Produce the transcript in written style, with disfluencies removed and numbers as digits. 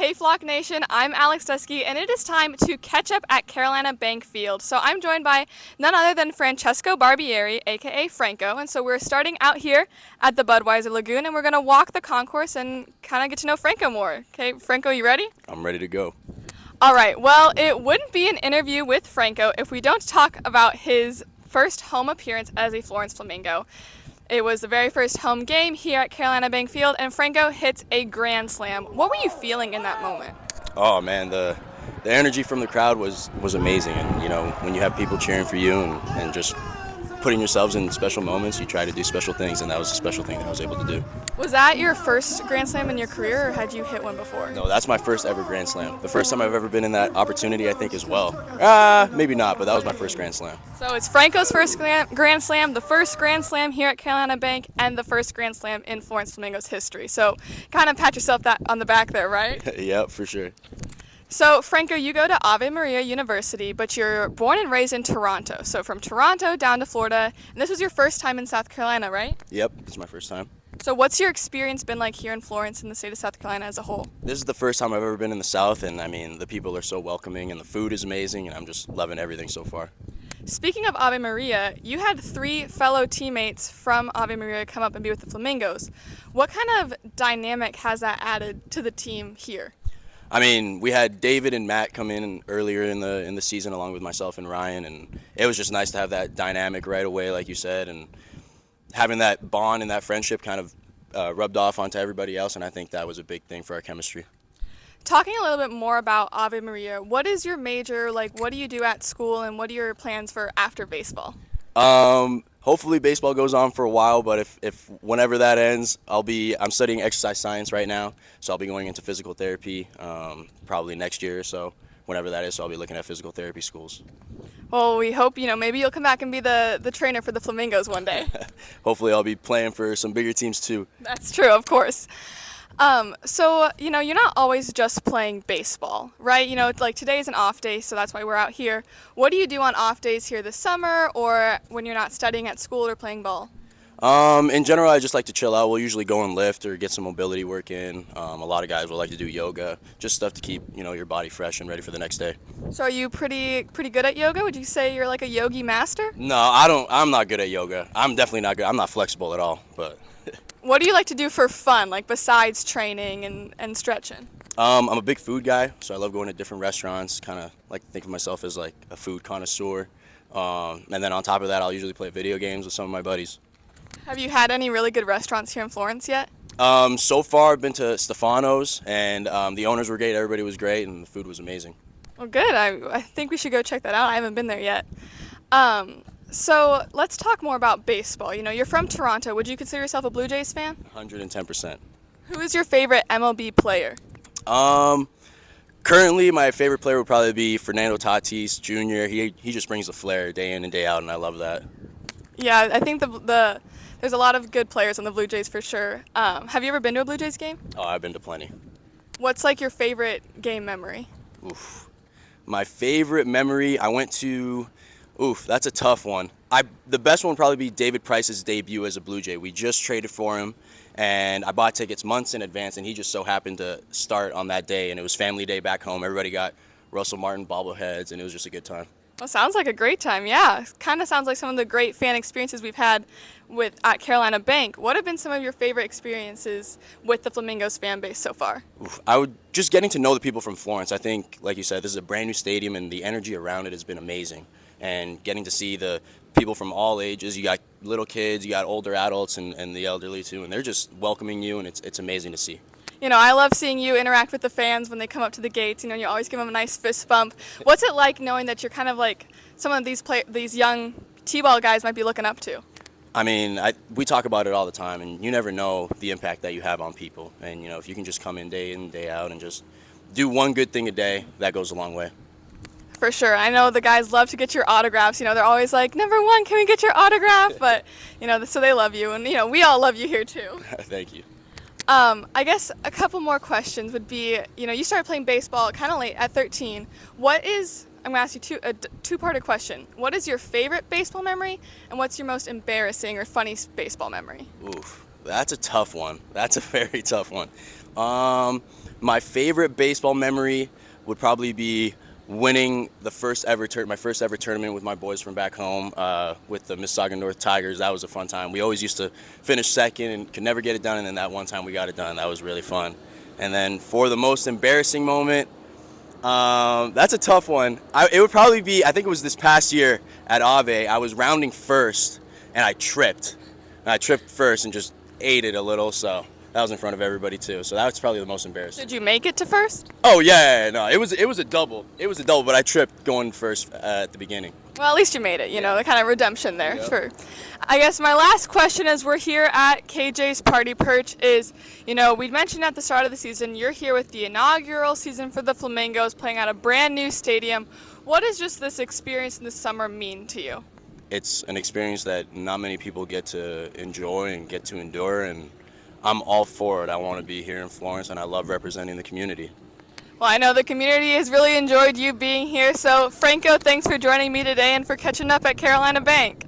Hey Flock Nation, I'm Alex Dusky, and it is time to catch up at Carolina Bank Field. So I'm joined by none other than Francesco Barbieri, aka Franco, and so we're starting out here at the Budweiser Lagoon, and we're going to walk the concourse and kind of get to know Franco more. Okay, Franco, you ready? I'm ready to go. All right, well, it wouldn't be an interview with Franco if we don't talk about his first home appearance as a Florence Flamingo. It was the very first home game here at Carolina Bank Field, and Franco hits a grand slam. What were you feeling in that moment? Oh man, the energy from the crowd was amazing, and you know, when you have people cheering for you and just putting yourselves in special moments, you try to do special things, and that was a special thing that I was able to do. Was that your first grand slam in your career, or had you hit one before? No, that's my first ever grand slam. The first time I've ever been in that opportunity, I think, as well. Maybe not, but that was my first grand slam. So it's Franco's first grand slam, the first grand slam here at Carolina Bank, and the first grand slam in Florence Flamingos history. So kind of pat yourself on the back there, right? Yep, for sure. So, Franco, you go to Ave Maria University, but you're born and raised in Toronto. So from Toronto down to Florida, and this was your first time in South Carolina, right? Yep, this is my first time. So what's your experience been like here in Florence and the state of South Carolina as a whole? This is the first time I've ever been in the South, and I mean, the people are so welcoming, and the food is amazing, and I'm just loving everything so far. Speaking of Ave Maria, you had 3 fellow teammates from Ave Maria come up and be with the Flamingos. What kind of dynamic has that added to the team here? I mean, we had David and Matt come in earlier in the season along with myself and Ryan, and it was just nice to have that dynamic right away, like you said, and having that bond and that friendship kind of rubbed off onto everybody else, and I think that was a big thing for our chemistry. Talking a little bit more about Ave Maria, what is your major, like what do you do at school, and what are your plans for after baseball? Hopefully baseball goes on for a while, but if whenever that ends, I'm studying exercise science right now, so I'll be going into physical therapy probably next year or so, whenever that is, so I'll be looking at physical therapy schools. Well, we hope, maybe you'll come back and be the trainer for the Flamingos one day. Hopefully I'll be playing for some bigger teams too. That's true, of course. So, you're not always just playing baseball, right? It's like today's an off day, so that's why we're out here. What do you do on off days here this summer, or when you're not studying at school or playing ball? In general, I just like to chill out. We'll usually go and lift or get some mobility work in. A lot of guys will like to do yoga, just stuff to keep, your body fresh and ready for the next day. So are you pretty good at yoga? Would you say you're like a yogi master? No, I'm not good at yoga. I'm definitely not good. I'm not flexible at all, but... What do you like to do for fun, like besides training and stretching? I'm a big food guy, so I love going to different restaurants, kind of like to think of myself as like a food connoisseur. And then on top of that, I'll usually play video games with some of my buddies. Have you had any really good restaurants here in Florence yet? So far, I've been to Stefano's, and the owners were great, everybody was great, and the food was amazing. Well, good. I think we should go check that out. I haven't been there yet. So let's talk more about baseball. You're from Toronto. Would you consider yourself a Blue Jays fan? 110%. Who is your favorite MLB player? Currently, my favorite player would probably be Fernando Tatis Jr. He just brings the flair day in and day out, and I love that. Yeah, I think there's a lot of good players on the Blue Jays for sure. Have you ever been to a Blue Jays game? Oh, I've been to plenty. What's like your favorite game memory? My favorite memory, I went to... that's a tough one. The best one would probably be David Price's debut as a Blue Jay. We just traded for him, and I bought tickets months in advance, and he just so happened to start on that day, and it was family day back home. Everybody got Russell Martin bobbleheads, and it was just a good time. Well, sounds like a great time, yeah. Kind of sounds like some of the great fan experiences we've had at Carolina Bank. What have been some of your favorite experiences with the Flamingos fan base so far? Just getting to know the people from Florence. I think, like you said, this is a brand new stadium, and the energy around it has been amazing. And getting to see the people from all ages. You got little kids, you got older adults, and the elderly too, and they're just welcoming you, and it's amazing to see. I love seeing you interact with the fans when they come up to the gates. You always give them a nice fist bump. What's it like knowing that you're kind of like some of these young T-ball guys might be looking up to? I mean, we talk about it all the time, and you never know the impact that you have on people. And, if you can just come in, day out, and just do one good thing a day, that goes a long way. For sure. I know the guys love to get your autographs. They're always like, "Number one, can we get your autograph?" But, so they love you. And, we all love you here, too. Thank you. I guess a couple more questions would be, you started playing baseball kind of late at 13. I'm going to ask you a two-parter question. What is your favorite baseball memory, and what's your most embarrassing or funny baseball memory? That's a tough one. That's a very tough one. My favorite baseball memory would probably be winning the my first ever tournament with my boys from back home with the Mississauga North Tigers. That was a fun time. We always used to finish second and could never get it done, and then that one time we got it done. That was really fun. And then for the most embarrassing moment, that's a tough one. It would probably be, I think it was this past year at Ave. I was rounding first, and I tripped. And I tripped first and just ate it a little, so that was in front of everybody too. So that's probably the most embarrassing. Did you make it to first? Oh yeah, no, it was a double. It was a double, but I tripped going first at the beginning. Well, at least you made it, you know, the kind of redemption there. Yeah. Sure. I guess my last question as we're here at KJ's Party Perch is, you know, we mentioned at the start of the season, you're here with the inaugural season for the Flamingos, playing at a brand new stadium. What does just this experience in the summer mean to you? It's an experience that not many people get to enjoy and get to endure, and I'm all for it. I want to be here in Florence, and I love representing the community. Well, I know the community has really enjoyed you being here, so Franco, thanks for joining me today and for catching up at Carolina Bank.